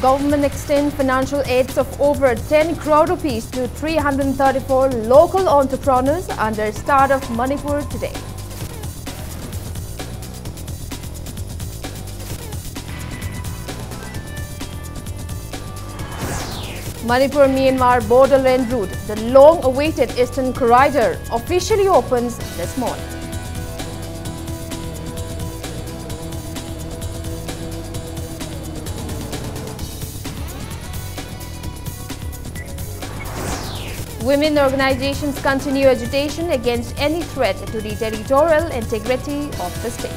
Government extends financial aids of over 10 crore rupees to 334 local entrepreneurs under Startup Manipur today. Manipur-Myanmar borderland route, the long-awaited Eastern Corridor, officially opens this morning. Women organizations continue agitation against any threat to the territorial integrity of the state.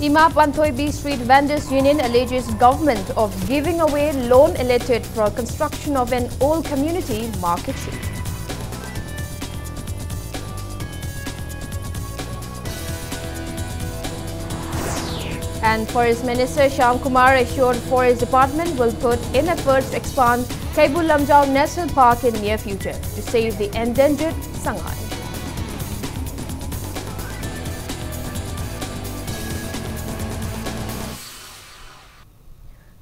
Ima Panthoibi Street Vendors Union alleges government of giving away loan allotted for construction of an old community market street. And Forest Minister Shyam Kumar assured Forest Department will put in efforts to expand Kaibul Lamjau National Park in near future to save the endangered sangai.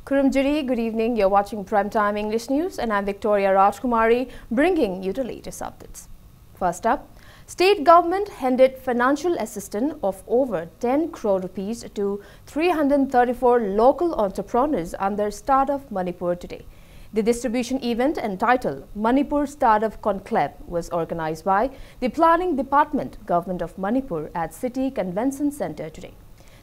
Kurumjiri, good evening. You're watching Primetime English News and I'm Victoria Rajkumari bringing you the latest updates. First up, State government handed financial assistance of over 10 crore rupees to 334 local entrepreneurs under Startup Manipur today. The distribution event entitled Manipur Startup Conclave was organized by the Planning Department, Government of Manipur at City Convention Center today.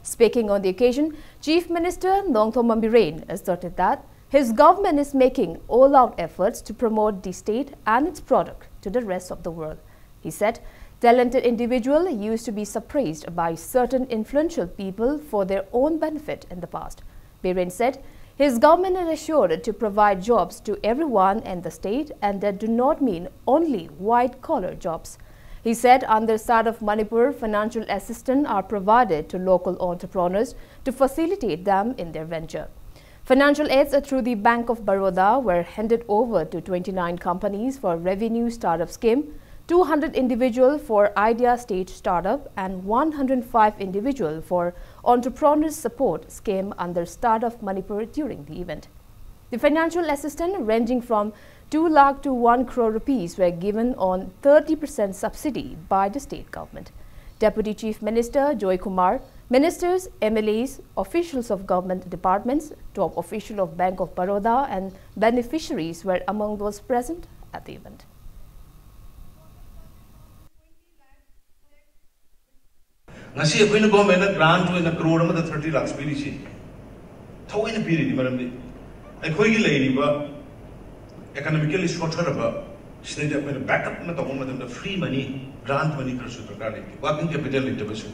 Speaking on the occasion, Chief Minister Nongthom Birane asserted that his government is making all-out efforts to promote the state and its product to the rest of the world. He said, talented individuals used to be suppressed by certain influential people for their own benefit in the past. Birane said his government is assured to provide jobs to everyone in the state and that do not mean only white-collar jobs. He said under Startup Manipur, financial assistance are provided to local entrepreneurs to facilitate them in their venture. Financial aids through the Bank of Baroda were handed over to 29 companies for revenue startup scheme, 200 individuals for idea stage startup and 105 individuals for entrepreneurs support scheme under Startup Manipur during the event. The financial assistance ranging from 2 lakh to 1 crore rupees were given on 30% subsidy by the state government. Deputy Chief Minister Joy Kumar, ministers, MLAs, officials of government departments, top official of Bank of Baroda and beneficiaries were among those present at the event. Nasi aku ini government grant tu ini crore ama 30 lakhs piri si. Thau ini piri di malam ni. Aku ini lagi ni ba economically structure ba. Sini aku ini backup na tahu macam the free money grant money kerja terkait ni. Working capital itu betul.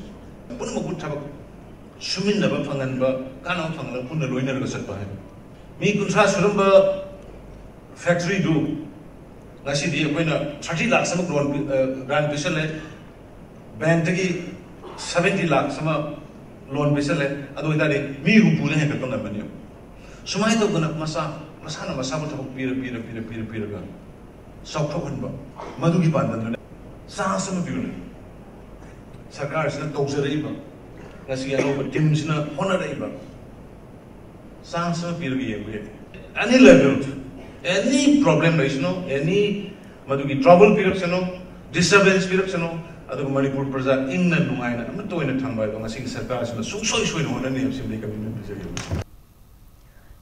Pun mahu thabak sumin na ba pangan ba kanau pangan pun na loiner besar ba. Mi kunsa surum ba factory do. Nasi dia aku ini 30 lakhs sama grant besar le. Bank tadi 70 lakhs sama loan besar le. Ado itu ada mi humpu le yang ketemu namanya. Semua itu guna masa na masa pun thabak pira kan. Sok thok ba. Madu ki pandan le. Sah sama pira. Sarkar sina togzarei ba. Nasi yang over tim sina honorei ba. Sah sama pira ki ye. Any level, any problem right no, any madu ki trouble pira sino, disturbance pira sino. Ado Manipur Praja inna nungaina am to ina thangbai ba ngasing sarkar sina soi hona ni assembly committee.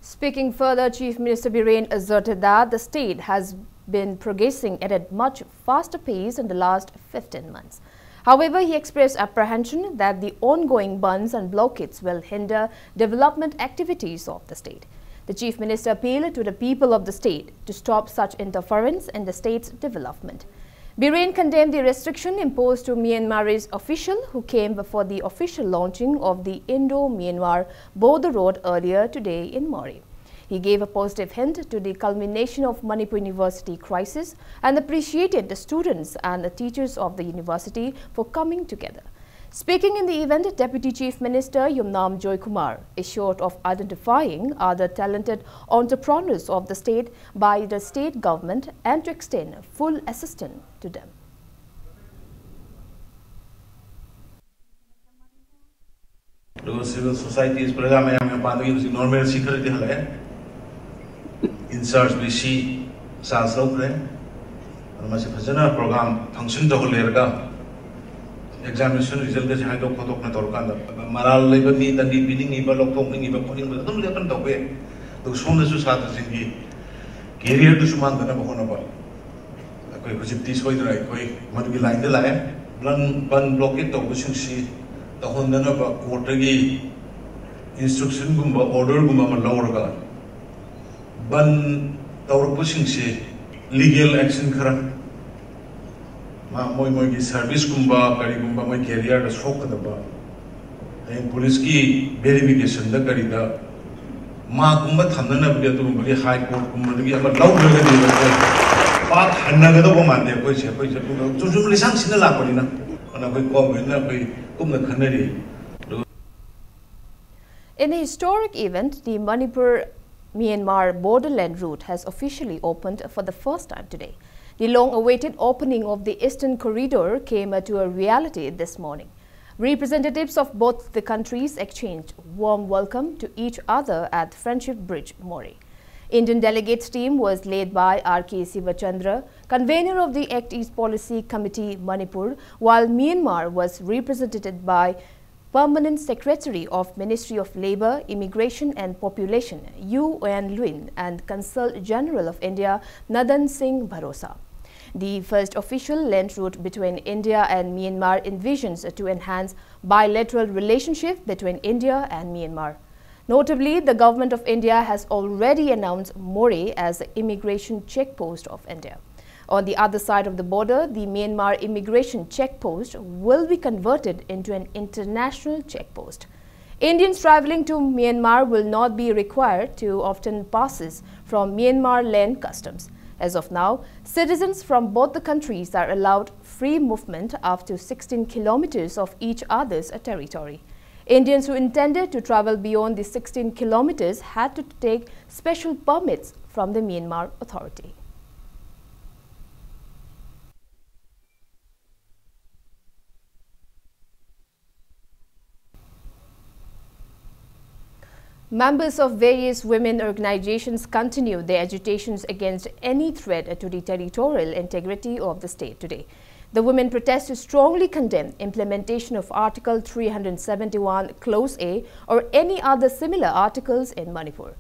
Speaking further, Chief Minister Birane asserted that the state has been progressing at a much faster pace in the last 15 months. However, he expressed apprehension that the ongoing bans and blockades will hinder development activities of the state. The Chief Minister appealed to the people of the state to stop such interference in the state's development. Birane condemned the restriction imposed to Myanmar's official who came before the official launching of the Indo-Myanmar border road earlier today in Mori. He gave a positive hint to the culmination of Manipur University crisis and appreciated the students and the teachers of the university for coming together. Speaking in the event, Deputy Chief Minister Yumnam Joy Kumar is short of identifying other talented entrepreneurs of the state by the state government and to extend full assistance to them. Civil society program normal security in search BC SARS program function to examination result is high of Maral labor need and beginning even of talking even putting with them level the way. Those homeless society career to Suman than a Honaba. A quick this way, right? What we like the line, one blockade of wishing see the Hondanaba quarterly instruction gumba order gumma lower guard. Ban tower pushing see legal action current. My service gumba, kari gumba, my career is folk the bar. And police key verification the carida. Ma gumba Tandana very high court gumba to give a loud part another woman there, which to do something in the Lapolina. And I will go in the Canary. In a historic event, the Manipur-Myanmar borderland route has officially opened for the first time today. The long-awaited opening of the Eastern Corridor came to a reality this morning. Representatives of both the countries exchanged warm welcome to each other at Friendship Bridge, Moree. Indian delegates team was led by R.K. Sivachandra, convener of the Act East Policy Committee, Manipur, while Myanmar was represented by Permanent Secretary of Ministry of Labour, Immigration and Population, U.N. Luin, and Consul General of India, Nadan Singh Bharosa. The first official land route between India and Myanmar envisions to enhance bilateral relationship between India and Myanmar. Notably, the government of India has already announced Moree as the immigration checkpost of India. On the other side of the border, the Myanmar immigration checkpost will be converted into an international checkpost. Indians travelling to Myanmar will not be required to obtain passes from Myanmar land customs. As of now, citizens from both the countries are allowed free movement up to 16 kilometers of each other's territory. Indians who intended to travel beyond the 16 kilometers had to take special permits from the Myanmar authority. Members of various women organizations continue their agitations against any threat to the territorial integrity of the state today. The women protesters strongly condemn implementation of Article 371 Clause A or any other similar articles in Manipur.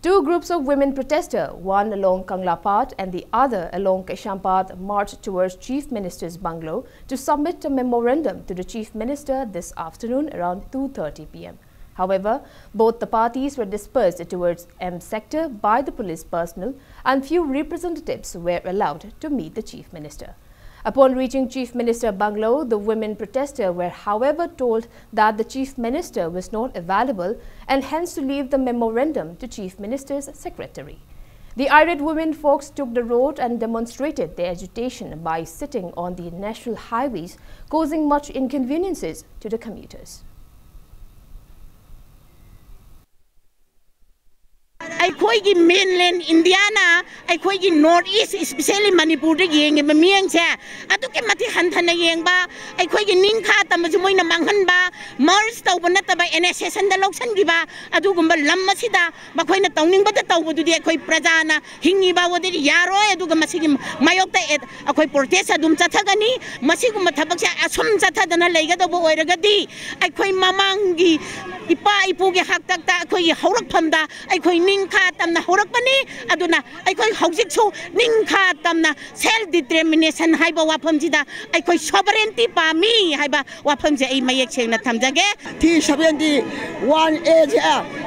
Two groups of women protesters, one along Kanglapat and the other along Keshampat, marched towards Chief Minister's bungalow to submit a memorandum to the Chief Minister this afternoon around 2:30 p.m. However, both the parties were dispersed towards M sector by the police personnel and few representatives were allowed to meet the Chief Minister. Upon reaching Chief Minister bungalow, the women protesters were however told that the Chief Minister was not available and hence to leave the memorandum to Chief Minister's secretary. The irate women folks took the road and demonstrated their agitation by sitting on the national highways, causing much inconveniences to the commuters. Aikoigi mainland Indiana, aikoigi northeast, especially Manipur de yeng ba miang cha atuke mati hanthana yeng ba aikoigi ningkha tamajumoi na manghan ba mars tawbana taba NSS and the loksan gi ba adugumba lamma sida bakhoi na tawning ba ta tawbu du di akoi prajana hingi ba wodi yaro aduga masigi mayok ta et akoi protest adum chathagani masigum thabak cha asum chathadana leiga do bo oiragadi akoi mamangi ipa ipugi haktak ta akoi haurak phamda akoi ningkha tamna horakpani aduna aikoi hojik chu ningkha tamna self determination haiba wafam jida aikoi sovereignty pami haiba wafam je ai mayek chengna thamjage T71A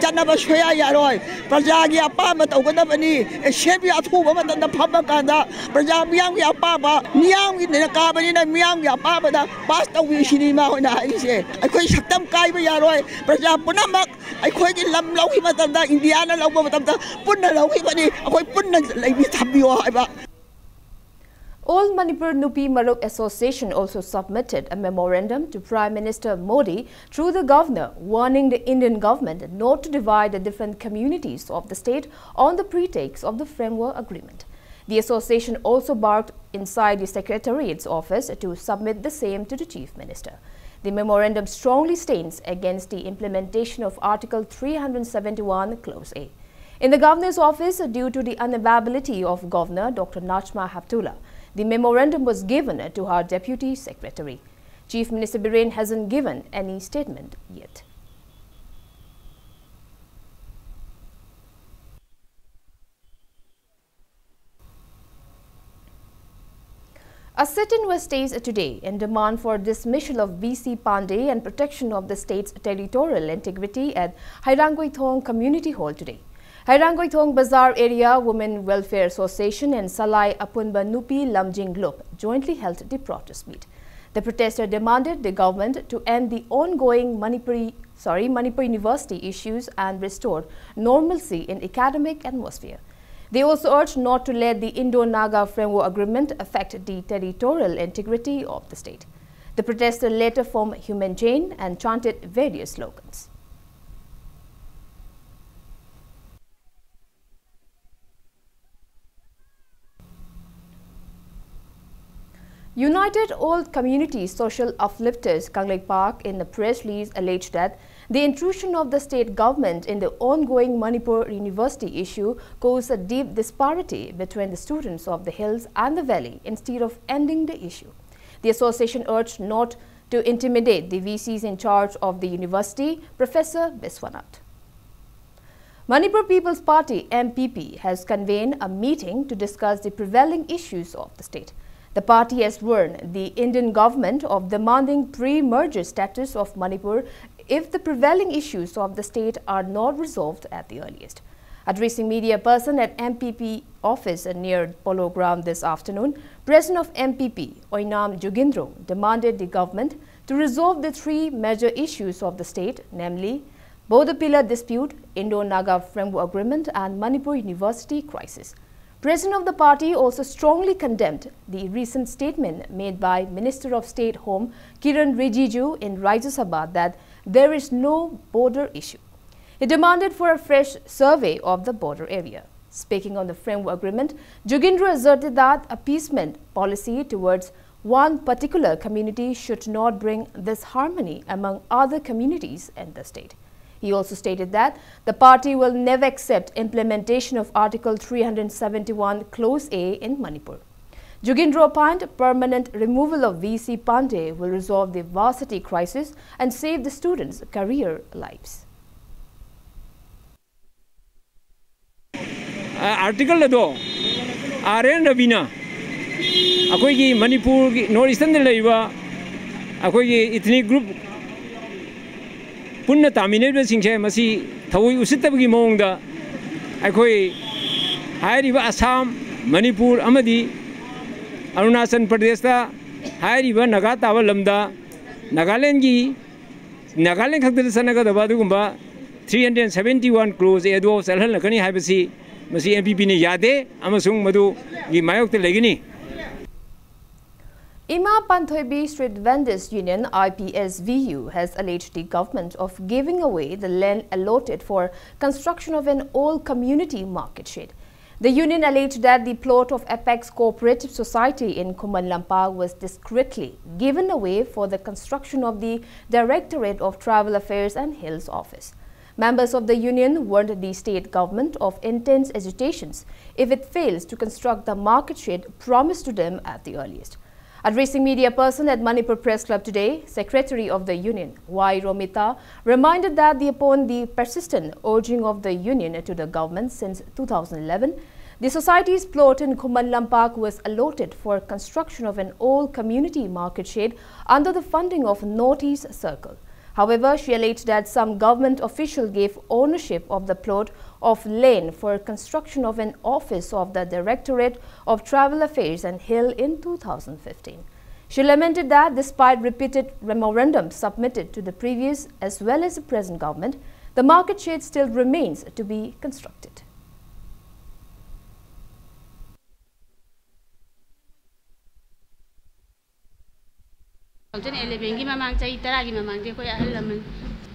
chanaba soya yaroi praja gi apama tawgadabani shebi athuba matanda phama kanda praja miyam gi apama miyam gi ne ka bani na miyam gi apama da pass tawi sinima hoina aise aikoi saktam kai ba yaroi praja punamak aikoi gi lam lawi matanda Indiana lawa matanda punna lawi bani akoi punna leibi thabiyo haiba. All Manipur Nupi Maruk Association also submitted a memorandum to Prime Minister Modi through the governor, warning the Indian government not to divide the different communities of the state on the pretext of the framework agreement. The association also barked inside the Secretariat's office to submit the same to the Chief Minister. The memorandum strongly stands against the implementation of Article 371, Clause A. In the Governor's office, due to the unavailability of Governor Dr. Najma Heptullah, the memorandum was given to her Deputy Secretary. Chief Minister Biren hasn't given any statement yet. A sit-in was staged today in demand for dismissal of VC Pandey and protection of the state's territorial integrity at Hairangoi Community Hall today. Hairangoi Bazaar Area Women Welfare Association and Salai Apunba Nupi Lamjing Group jointly held the protest meet. The protester demanded the government to end the ongoing Manipur University issues and restore normalcy in academic atmosphere. They also urged not to let the Indo-Naga Framework Agreement affect the territorial integrity of the state. The protester later formed human chain and chanted various slogans. United Old Community Social Uplifters Kanglek Park in a press release alleged that the intrusion of the state government in the ongoing Manipur University issue caused a deep disparity between the students of the hills and the valley instead of ending the issue. The association urged not to intimidate the VCs in charge of the university, Professor Biswanath. Manipur People's Party MPP has convened a meeting to discuss the prevailing issues of the state. The party has warned the Indian government of demanding pre-merger status of Manipur if the prevailing issues of the state are not resolved at the earliest. Addressing media person at MPP office near Polo Ground this afternoon, President of MPP, Oinam Jugindro, demanded the government to resolve the three major issues of the state, namely Border Pillar Dispute, Indo-Naga Framework Agreement and Manipur University crisis. President of the party also strongly condemned the recent statement made by Minister of State Home Kiran Rijiju in Rajya Sabha that there is no border issue. He demanded for a fresh survey of the border area. Speaking on the framework agreement, Jugindra asserted that appeasement policy towards one particular community should not bring disharmony among other communities in the state. He also stated that the party will never accept implementation of Article 371 Clause A in Manipur. Jugindra opined permanent removal of VC Pandey will resolve the varsity crisis and save the students' career lives. Article ado RN Ravina akoigi Manipur Northeastern laiba akoigi ethnic group punna taminate singche masi thawi usitabgi mongda akoi hairiba Assam Manipur amadi Arunachal Pradesh ta hairiba naga tawa lamda Nagaland khakta sanaga da badugumba 371 clause edo salhal nakani haibasi masi MPP ne yade amasung madu gi mayokte legini. Ima Panthoibi Street Vendors Union IPSVU has alleged the government of giving away the land allotted for construction of an old community market shed. The union alleged that the plot of Apex Cooperative Society in Kuman Lampa was discreetly given away for the construction of the Directorate of Travel Affairs and Hills office. Members of the union warned the state government of intense agitations if it fails to construct the market shed promised to them at the earliest. Addressing media person at Manipur Press Club today, Secretary of the Union, Y. Romita, reminded that upon the persistent urging of the union to the government since 2011, the society's plot in Kuman Lampak was allotted for construction of an old community market shed under the funding of Northeast Circle. However, she alleged that some government official gave ownership of the plot of land for construction of an office of the Directorate of Travel Affairs and Hill in 2015. She lamented that despite repeated memorandums submitted to the previous as well as the present government, the market shed still remains to be constructed. 2011 की ममांग चाही 10 की ममांग दे कोई अहल लमन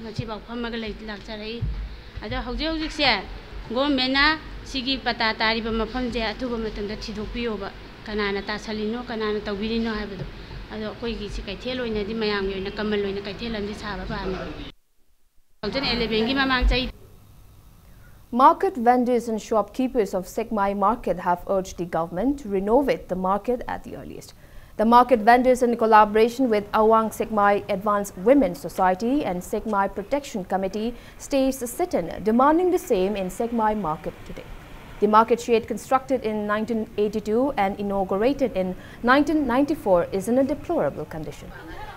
ngasi bak phamaga lei lakcharai ado hojik hojik se government na sigi pata tari ba mafam je athuba matanda thidokpiyo ba kanana ta salino kanana tawbirino haibado ado koi gi si kaithel oina di mayam gi oina kamal oina kaithel am di saba ba ami 2011 ki mamang chai. Market vendors and shopkeepers of Sekmai Market have urged the government to renovate the market at the earliest. The market vendors, in collaboration with Awang Sekmai Advanced Women's Society and Sekmai Protection Committee, staged a sit-in demanding the same in Sekmai Market today. The market shed, constructed in 1982 and inaugurated in 1994, is in a deplorable condition.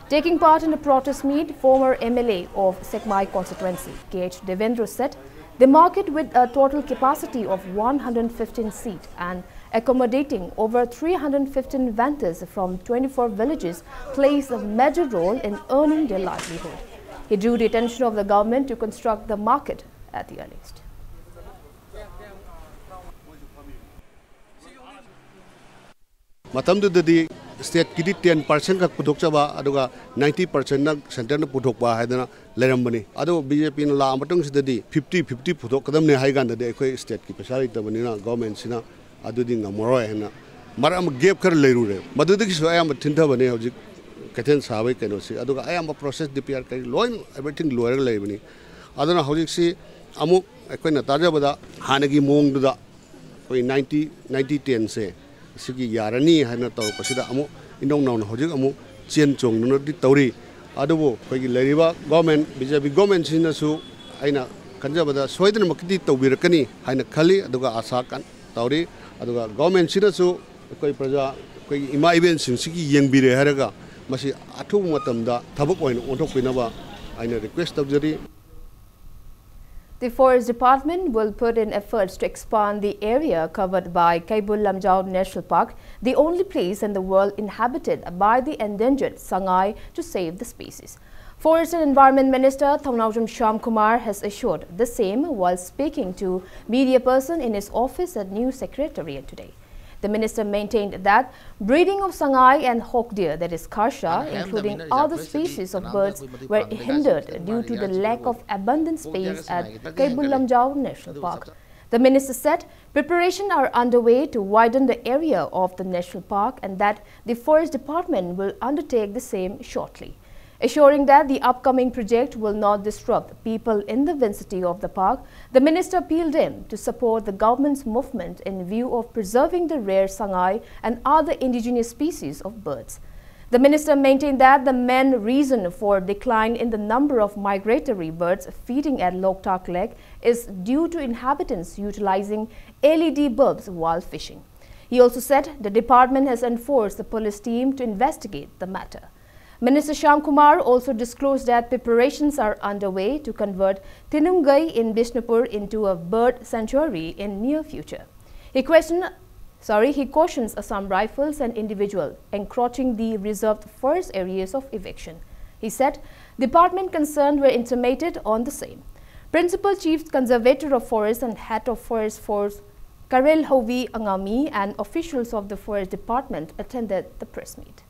Taking part in a protest meet, former MLA of Sekmai constituency, K.H. Devendra, said the market, with a total capacity of 115 seats and accommodating over 315 vendors from 24 villages, plays a major role in earning their livelihood. He drew the attention of the government to construct the market at the earliest. State kidi 10% ka puthok chaba aduga 90% na center na puthok ba haidana lerambani adu BJP na la amatong sidadi 50-50 puthok kadam ne hai ganda de ekoi state ki pesari tabani na government sina adu ding amoroi hena maram gap kar leiru re madu de so ayam thinta bane hojik kathen sabai keno si aduga ayam process DPR kai loin everything lower leibani aduna hojik si amu ekoi na taja bada hanagi mong du da koi 90-10 se sigi yarani haina taw pasida amu inong naw hojik amu chen chong nu di tawri adubo khoi leriba government BJP government sina su aina kanjabada soidana makiti tawbirakani haina khali aduga asa kan tawri aduga government sina su koi praja koi ima event sing sigi yengbire haraga masi athu matamda thabak oina onthokpina ba aina request tawjari. The Forest Department will put in efforts to expand the area covered by Kaibul Lamjao National Park, the only place in the world inhabited by the endangered Sangai, to save the species. Forest and Environment Minister Thamnaujam Shyamkumar has assured the same while speaking to media person in his office at New Secretariat today. The minister maintained that breeding of Sangai and hawk deer, that is Karsha, including other species of birds, were hindered due to the lack of abundant space at Kaibul Lamjao National Park. The minister said preparations are underway to widen the area of the national park and that the Forest Department will undertake the same shortly. Assuring that the upcoming project will not disrupt people in the vicinity of the park, the minister appealed him to support the government's movement in view of preserving the rare Sangai and other indigenous species of birds. The minister maintained that the main reason for decline in the number of migratory birds feeding at Loktak Lake is due to inhabitants utilizing LED bulbs while fishing. He also said the department has enforced the police team to investigate the matter. Minister Shyamkumar also disclosed that preparations are underway to convert Tinumgai in Bishnupur into a bird sanctuary in near future. He cautions Assam Rifles and individuals encroaching the reserved forest areas of eviction. He said department concerned were intimated on the same. Principal Chief Conservator of Forest and Head of Forest Force Karel Hovi Angami and officials of the Forest Department attended the press meet.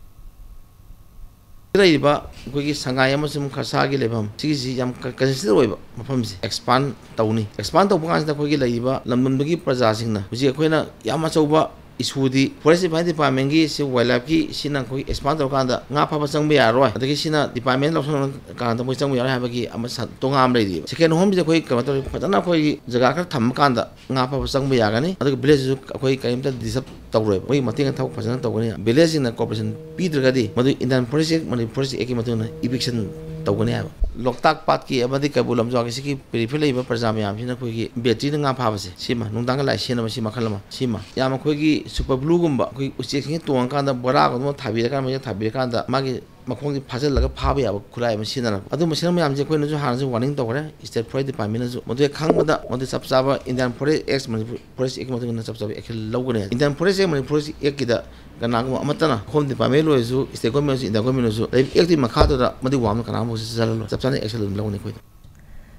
Sangai amasum Karsagi lebam sigi yam consider oiba mafamsi expand tawni expand tawbang da khogi leiba lamdamdagi praja singna huji khoina yam achauba isudi forest department gi se wildlife gi sina khoi expand tawkanda nga phaba changba yaroi adagi sina department lokson kanda moi changba yaroi habagi amasa tongam leidi second home je khoi kamato patana khoi jaga kar tham kanda nga phaba changba yagani adagi village ju khoi kaimta disap tawroi moi mating thau phajana tawgani village na corporation pidragadi madu Indian forest forest eki matuna eviction tawgani ha Loktak Park ki amadi Kaibul Lamjao ki siki peripheral iba praja myam sina khoi gi battery nga phabase sima nungdang lai sena masi makhalama sima yama khoi gi super blue gumba khoi uche ki tuang kanda bora ko thabira kan ma thabira kanda magi makhong di phajal laga phaba ya khulai ma sina adu masina myam je khoi na ju han ju warning tawre state forest department ju modu khangmada modu sapsaba Indian forest ex Manipur forest ek modu na sapsaba ek logone Indian forest ek Manipur forest ek kida kanang amatana home department lo ju state government Indian government ju ek di makhado da madi wam kanang mo sala sapsani excellent logone khoi.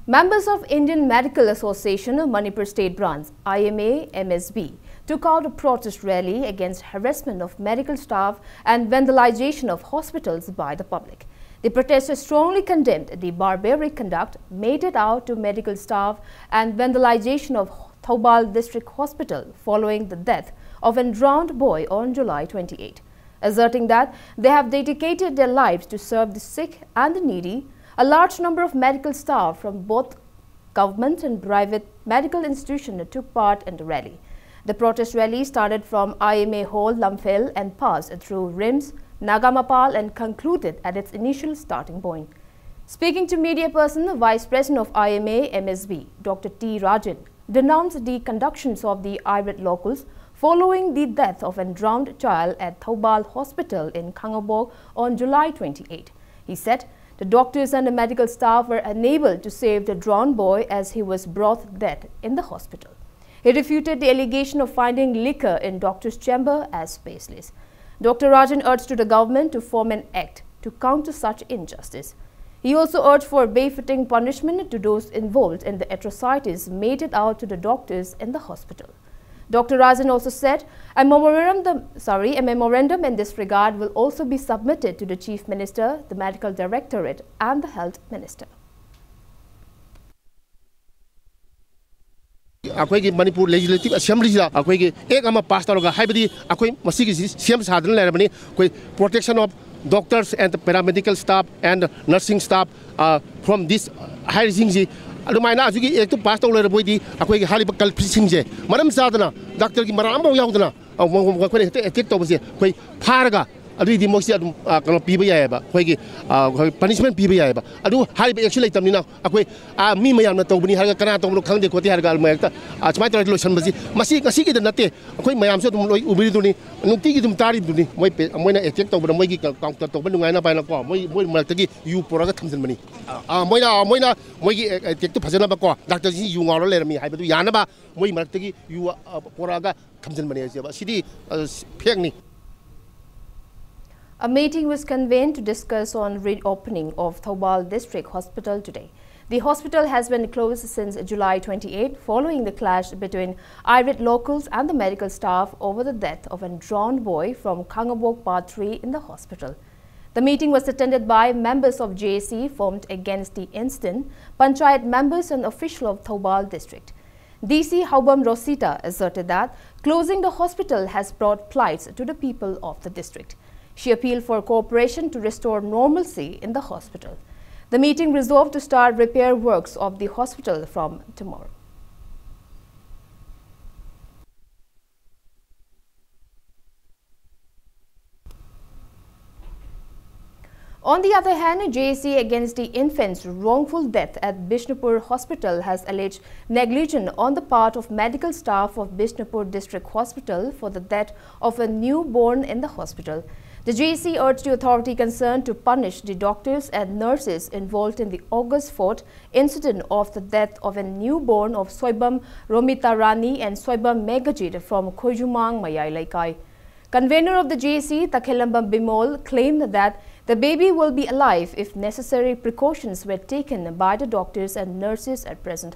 Members of Indian Medical Association of Manipur State Branch IMA MSB took out a protest rally against harassment of medical staff and vandalization of hospitals by the public. The protesters strongly condemned the barbaric conduct meted out to medical staff and vandalization of Thoubal District Hospital following the death of a drowned boy on July 28, asserting that they have dedicated their lives to serve the sick and the needy. A large number of medical staff from both government and private medical institutions took part in the rally. The protest rally started from IMA Hall, Lamphel and passed through Rims, Nagamapal and concluded at its initial starting point. Speaking to media person, the Vice President of IMA MSB, Dr. T. Rajan, denounced the conductions of the irate locals following the death of a drowned child at Thoubal Hospital in Khangabok on July 28. He said the doctors and the medical staff were unable to save the drowned boy as he was brought dead in the hospital. He refuted the allegation of finding liquor in doctor's chamber as baseless. Dr. Rajan urged to the government to form an act to counter such injustice. He also urged for befitting punishment to those involved in the atrocities meted out to the doctors in the hospital. Dr. Rajan also said a memorandum in this regard will also be submitted to the Chief Minister, the Medical Directorate and the Health Minister. Akwai Manipur Legislative Assembly akwai ek ama pass taraga haibadi akwai masigi CM sadhan lerabani akwai protection of doctors and paramedical staff and nursing staff from this hiring Adumana ajugi ek to pass tawler boidi akwai haliba kalpisingje maram sadana doctor ki maram yaudana akwai etik tawbase akwai pharaga adu di mosi adu kana piba yaiba akwai punishment piba yaiba adu haliba actually tamnina akwai mi mayamna tawbani harga kana tawlo khangde khoti harga almayakta achmai tawle lotion basi masi ngasi ki nate akwai mayam se dum loi ubiri duni nukti ki dum tari duni moina etik tawbana moi ki counter tawban nungaina baina ko moi maktagi yu poraga thamjan bani moina moi ki etik to phajana ba ko doctor ji yu ngalo lermi haibadu yana ba moi maktagi yu poraga thamjan bani ase ba sidi fake ni. A meeting was convened to discuss on reopening of Thoubal District Hospital today. The hospital has been closed since July 28 following the clash between irate locals and the medical staff over the death of a drowned boy from Khangabok Part 3 in the hospital. The meeting was attended by members of JAC formed against the incident, Panchayat members and officials of Thoubal District. DC Haubam Rosita asserted that closing the hospital has brought plights to the people of the district. She appealed for cooperation to restore normalcy in the hospital. The meeting resolved to start repair works of the hospital from tomorrow. On the other hand, JAC against the infant's wrongful death at Bishnupur Hospital has alleged negligence on the part of medical staff of Bishnupur District Hospital for the death of a newborn in the hospital. The JAC urged the authority concerned to punish the doctors and nurses involved in the August 4th incident of the death of a newborn of Soibam Romita Rani and Soibam Megajit from Khojumang Mayai Laikai. Convener of the JAC, Takhelambam Bimol, claimed that the baby will be alive if necessary precautions were taken by the doctors and nurses at present.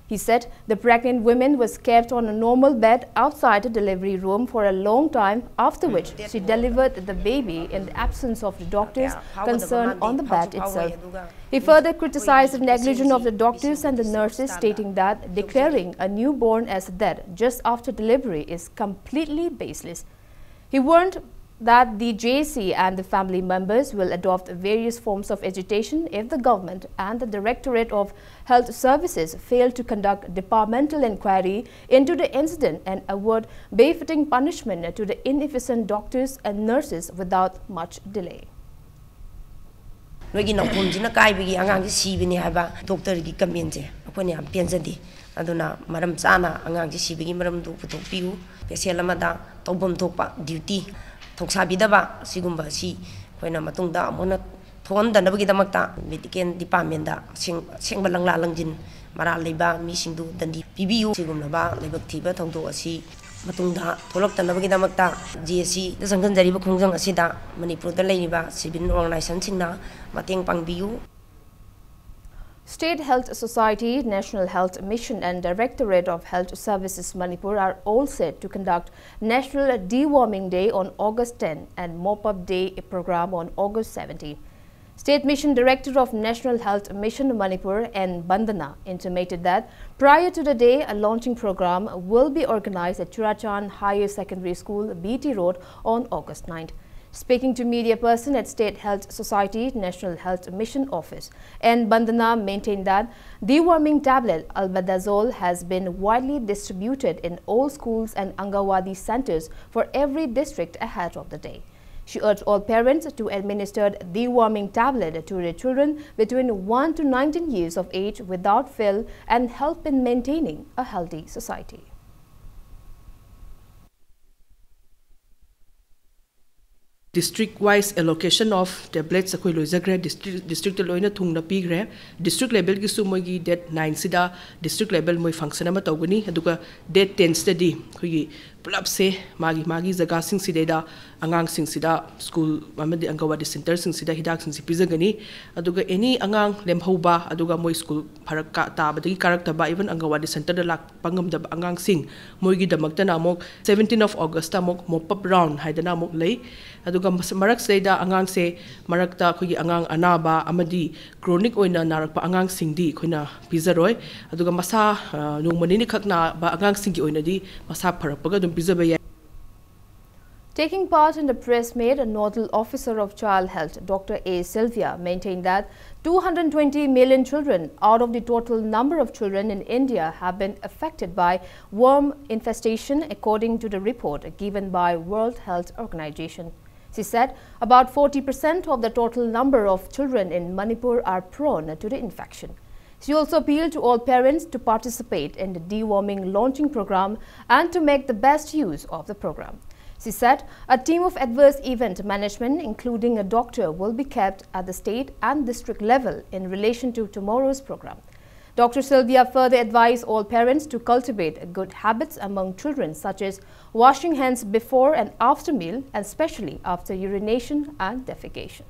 He said the pregnant woman was kept on a normal bed outside the delivery room for a long time, after which she delivered the baby in the absence of the doctors concerned on the bed itself. He further criticized the negligence of the doctors and the nurses, stating that declaring a newborn as dead just after delivery is completely baseless. He warned that the JAC and the family members will adopt various forms of agitation if the government and the Directorate of Health Services fail to conduct departmental inquiry into the incident and award befitting punishment to the inefficient doctors and nurses without much delay. Aduna maram sana angang ji sibigi maram du putok piu special amada tobom thokpa duty thoksabidaba sigumba si koina matungda amona thon danabagi damakta medical department da sengba langla langjin mara leba mi singdu dandi PBU sigumna ba lebak thiba thongdo asi matungda tholok danabagi damakta GSC da sanghan jariba khongjang asida Manipur da leiniba civil organization singna mateng pangbiu. State Health Society, National Health Mission and Directorate of Health Services Manipur are all set to conduct National Deworming Day on August 10 and Mop-Up Day program on August 17. State Mission Director of National Health Mission Manipur N. Bandana intimated that prior to the day, a launching program will be organized at Churachan Higher Secondary School, BT Road on August 9. Speaking to media person at State Health Society National Health Mission Office, N. Bandana maintained that deworming tablet albendazole has been widely distributed in all schools and Angawadi centers for every district ahead of the day. She urged all parents to administer deworming tablet to their children between 1 to 19 years of age without fail and help in maintaining a healthy society. District-wise allocation of tablets akoi loizagre district loina thungna pigre district level gi su mogi date 9 sida district level moi function ama tawgani aduga date 10 study khoi pulap se magi jaga sing sideda angang sing sida school amadi angawadi center sing sida hidak sing pizagani aduga any angang lemhoba aduga moi school pharaka tabadagi karakta ba even angawadi center da lak pangam da angang sing moi gi damakta na mok 17 of August amok mop up round haidana mok lei aduga marak seida angang se marakta khoi angang anaba amadi chronic oina narakpa angang singdi khoina pizaroi aduga masa nungmani ni khakna ba angang singi oina di masa pharapga dum pizabaya. Taking part in the press meet, a nodal officer of child health, Dr. A. Sylvia, maintained that 220 million children out of the total number of children in India have been affected by worm infestation, according to the report given by World Health Organization. She said about 40% of the total number of children in Manipur are prone to the infection. She also appealed to all parents to participate in the deworming launching program and to make the best use of the program. She said a team of adverse event management, including a doctor, will be kept at the state and district level in relation to tomorrow's program. Dr. Sylvia further advised all parents to cultivate good habits among children, such as washing hands before and after meal, and especially after urination and defecation.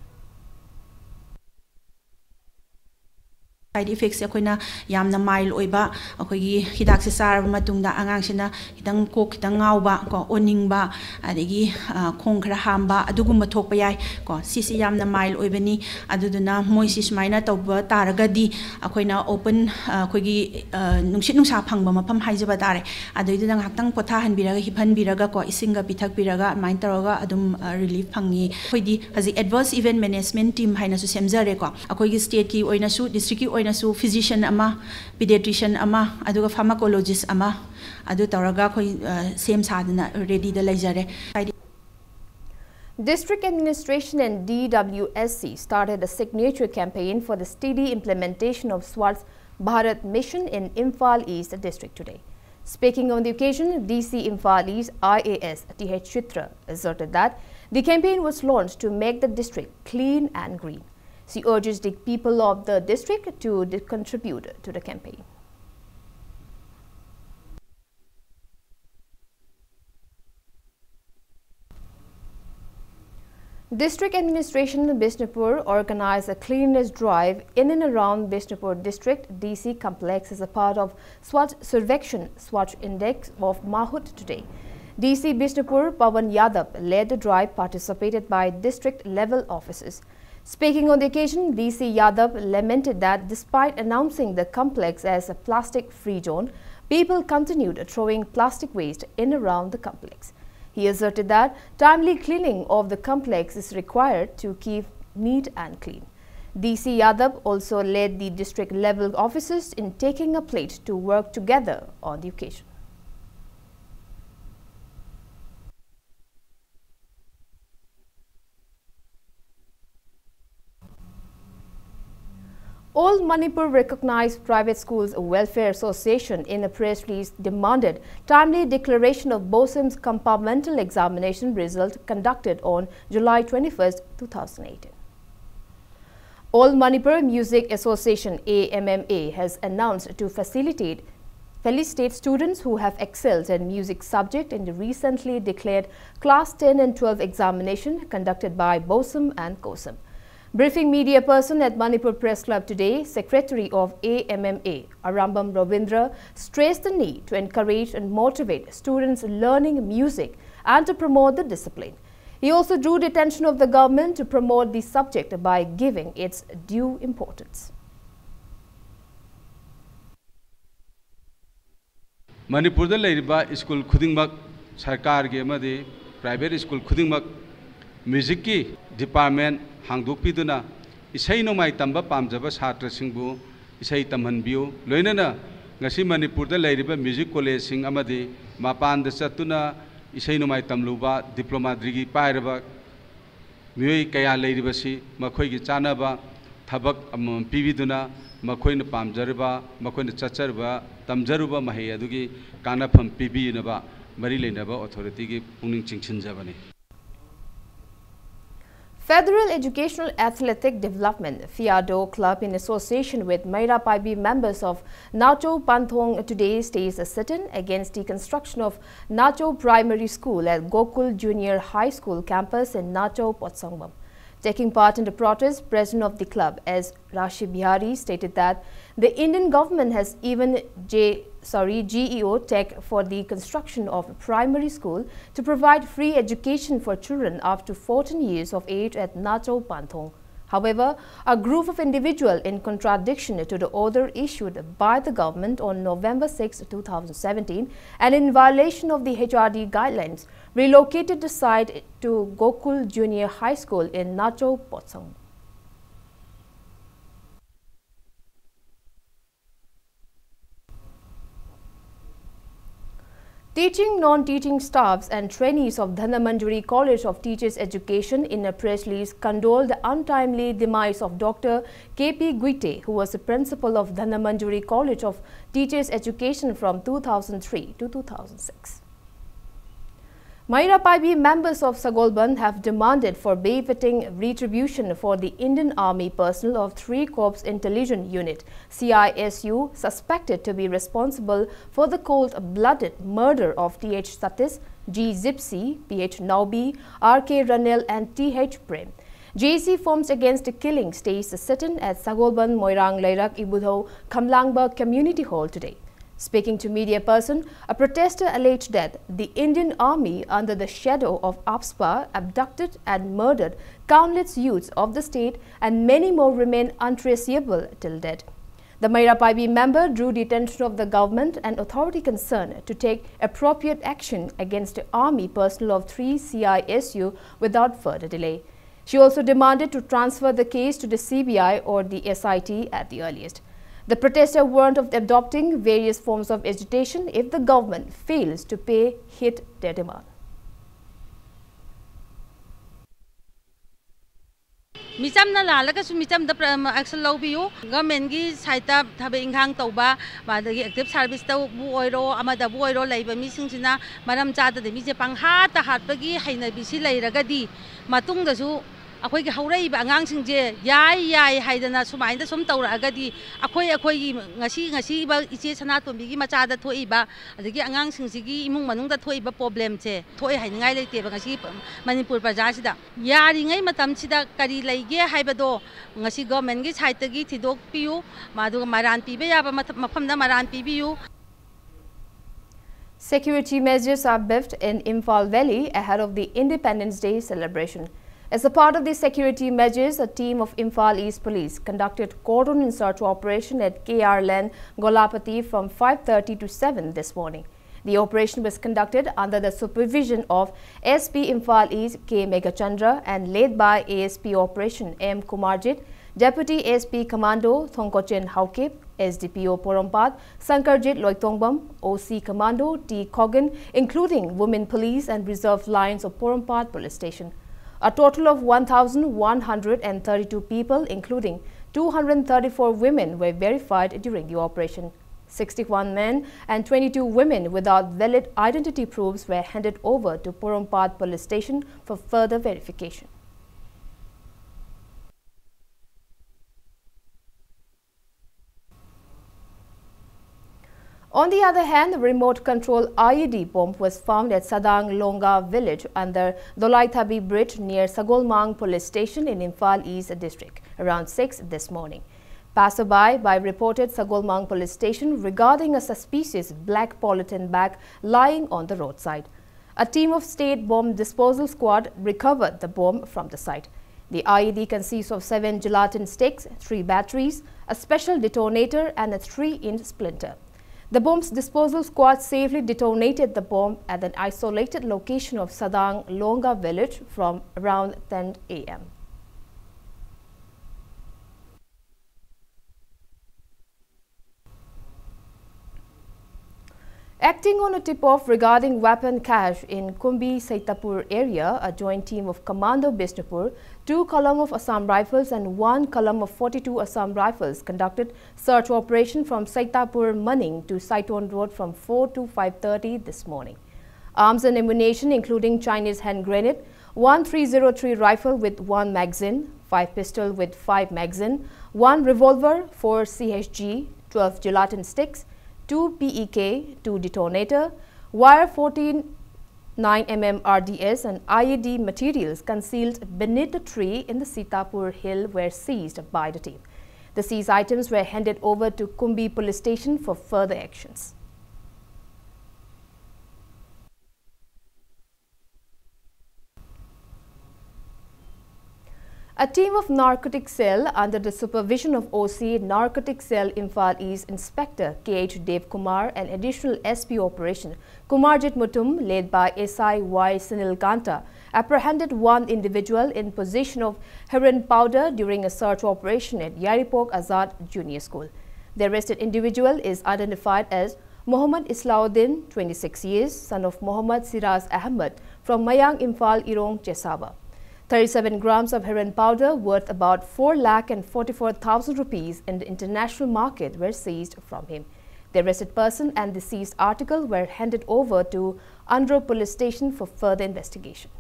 Side effects akoina yamna mild oiba akogi hidak se sar matungda angang sina hitang ko kitang ngauba ko oningba adegi khong khara hamba adugumba thokpa yai ko sisi yamna mild oibani aduduna moisi smaina tawba taragadi akoina open akogi nungsit nungsa phangba mafam haijaba tare adoiduna ngakhtang potha hanbiraga hiphan biraga ko isinga pithak biraga main taroga adum relief phangi khoidi haji adverse event management team haina su semjare ko akogi state ki oina su district ki nasu physician ama pediatrician ama aduga pharmacologist ama adu tawraga khoi same sadana ready da laijare. District Administration and DWSC started a signature campaign for the steady implementation of Swachh Bharat mission in Imphal East district today. Speaking on the occasion, DC Imphal East IAS TH Chitra asserted that the campaign was launched to make the district clean and green. She urges the people of the district to contribute to the campaign. District Administration Bishnupur organized a cleanliness drive in and around Bishnupur District DC complex as a part of Swachh Survekshan Swachh Index of Mahut today. DC Bishnupur Pawan Yadav led the drive participated by district level officers. Speaking on the occasion, DC Yadav lamented that despite announcing the complex as a plastic-free zone, people continued throwing plastic waste in around the complex. He asserted that timely cleaning of the complex is required to keep neat and clean. DC Yadav also led the district-level officers in taking a plate to work together on the occasion. All Manipur recognized private schools welfare association in a press release demanded timely declaration of BOSIM's compartmental examination result conducted on July 21, 2018. All Manipur Music Association AMMA has announced to felicitate students who have excelled in music subject in the recently declared Class 10 and 12 examination conducted by BOSIM and COSIM. Briefing media person at Manipur Press Club today, Secretary of AMMA, Arambam Ravindra, stressed the need to encourage and motivate students learning music and to promote the discipline. He also drew the attention of the government to promote the subject by giving its due importance. Manipur da leiriba school khudingmak sarkar ge amadi private school khudingmak music ki department hangduk piduna isai nomai tamba pamjaba satra singbu isai tamhanbiu loinana ngasi Manipur da leiriba music college sing amadi mapan da chatuna isai nomai tamluba diploma degree pairaba mioi kaya leiriba si makhoi gi chanaba thabak pibiduna makhoi na pamjarba makhoi na chacharba tamjaruba mahai adugi kanafam pibinaba mari leinaba authority gi pungning chingchinjabani. Federal Educational Athletic Development FIADO Club in association with Maira Paibi members of Nacho Panthong today stays a sit-in against the construction of Nacho Primary School at Gokul Junior High School campus in Nacho, Potsangam. Taking part in the protest, President of the club, S. Rashi Bihari, stated that the Indian government has even GEO Tech for the construction of a primary school to provide free education for children up to 14 years of age at Nacho Panthong. However, a group of individuals, in contradiction to the order issued by the government on November 6, 2017, and in violation of the HRD guidelines, relocated the site to Gokul Junior High School in Nacho, Potsang. Teaching, non-teaching staffs and trainees of Dhanamanjuri College of Teachers Education in a press release condoled the untimely demise of Dr. K.P. Guite, who was the principal of Dhanamanjuri College of Teachers Education from 2003 to 2006. Maira Paibi members of Sagolban have demanded for befitting retribution for the Indian Army personnel of 3 Corps Intelligence Unit CISU suspected to be responsible for the cold-blooded murder of T.H. Satis, G. Zipsi, P.H. Naubi, R.K. Ranil and T.H. Prem. JC forms against the killing stays a sit-in at Sagolban Moirang Lairak Ibudho Kamlangba Community Hall today. Speaking to media person, a protester alleged that the Indian Army, under the shadow of APSPA, abducted and murdered countless youths of the state, and many more remain untraceable till dead. The Maira Paibi member drew the attention of the government and authority concerned to take appropriate action against the Army personnel of 3 CISU without further delay. She also demanded to transfer the case to the CBI or the SIT at the earliest. The protester warned of adopting various forms of agitation if the government fails to hit their demand. Micham na lalaga su micham da action law biu government gi saita thabe inghang tauba ba da active service tau bu oiro amada bu oiro leiba mi singsina maram chada de mi je pangha ta hatpagi haina bisi leiragadi matung da su akhoi gi haurai ba angang sing je yai haidana sumai da sum tauragadi akhoi ngasi ba iche sana tombi gi macha da thoi ba adagi angang sing sigi imung manung da thoi ba problem che thoi haingai leite ba ngasi Manipur praja sida yari ngai matam sida kari leige haibado ngasi government gi site gi thidok piu madu maran pibe ya ba mafam da maran pibiu. Security measures are beefed in Imphal Valley ahead of the Independence Day celebration. As a part of the security measures, a team of Imphal East Police conducted cordon and search operation at KR Lane, Golapati from 5:30 to 7 this morning. The operation was conducted under the supervision of SP Imphal East K. Megachandra and led by ASP Operation M. Kumarjit, Deputy ASP Commando Thongkochen Haukip, SDPO Porompat, Sankarjit Loitongbam, OC Commando T. Kogan, including Women Police and Reserve Lines of Porompat Police Station. A total of 1,132 people, including 234 women, were verified during the operation. 61 men and 22 women without valid identity proofs were handed over to Porompat Police Station for further verification. On the other hand, a remote-control IED bomb was found at Sadang Longa village under Dolaithabi Bridge near Sagolmang Police Station in Imphal East District around 6 this morning. Passerby reported Sagolmang Police Station regarding a suspicious black polythene bag lying on the roadside. A team of State Bomb Disposal Squad recovered the bomb from the site. The IED consists of 7 gelatin sticks, 3 batteries, a special detonator and a 3-inch splinter. The bomb's disposal squad safely detonated the bomb at an isolated location of Sadang Longa village from around 10 a.m. Acting on a tip-off regarding weapon cache in Kumbi Saitapur area, a joint team of Commando Bishnupur, 2 column of Assam Rifles and 1 column of 42 Assam Rifles conducted search operation from Saitapur Maning to Saiton Road from 4 to 5:30 this morning. Arms and ammunition including Chinese hand grenade, 1 303 rifle with 1 magazine, 5 pistol with 5 magazine, 1 revolver, 4 CHG, 12 gelatin sticks, 2 PEK, 2 detonator, wire 14 9mm RDS and IED materials concealed beneath the tree in the Sitapur hill were seized by the team. The seized items were handed over to Kumbi police station for further actions. A team of Narcotic Cell under the supervision of OC Narcotic Cell Imphal East Inspector KH Dev Kumar and additional SP operation Kumarjit Mutum led by SI Y Sunil Kanta apprehended 1 individual in possession of heroin powder during a search operation at Yaripok Azad Junior School. The arrested individual is identified as Muhammad Islauddin, 26 years, son of Muhammad Siraz Ahmed from Mayang Imphal Irong Chesaba. 37 grams of heroin powder worth about 4,44,000 rupees in the international market were seized from him. The arrested person and the seized article were handed over to Andhra police station for further investigation.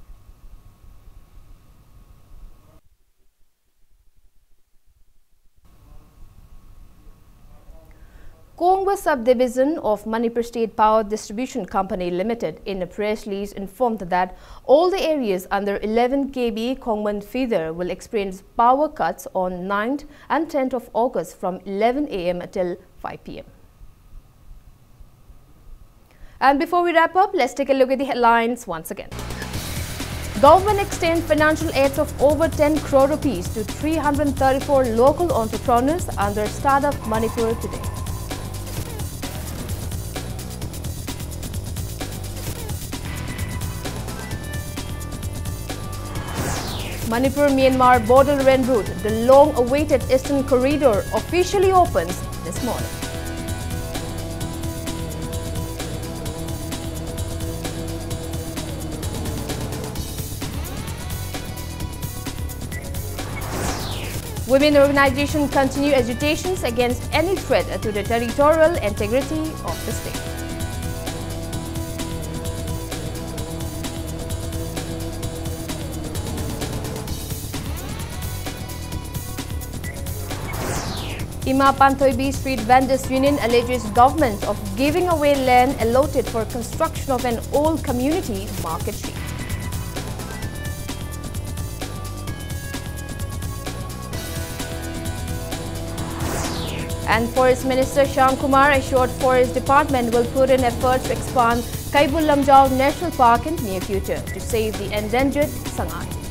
Kongwa Subdivision of Manipur State Power Distribution Company Limited in a press release informed that all the areas under 11 kV Kongman feeder will experience power cuts on 9th and 10th of August from 11 a.m. till 5 p.m. And before we wrap up, let's take a look at the headlines once again. Government extends financial aid of over 10 crore rupees to 334 local entrepreneurs under Startup Manipur today. Manipur-Myanmar border en route, the long-awaited Eastern Corridor officially opens this morning. Women organizations continue agitations against any threat to the territorial integrity of the state. Ima Pantoibi Street Vendors Union alleges government of giving away land allotted for construction of an old community market street. And Forest Minister Shyam Kumar assured Forest Department will put in efforts to expand Kaibul Lamjao National Park in near future to save the endangered sangai.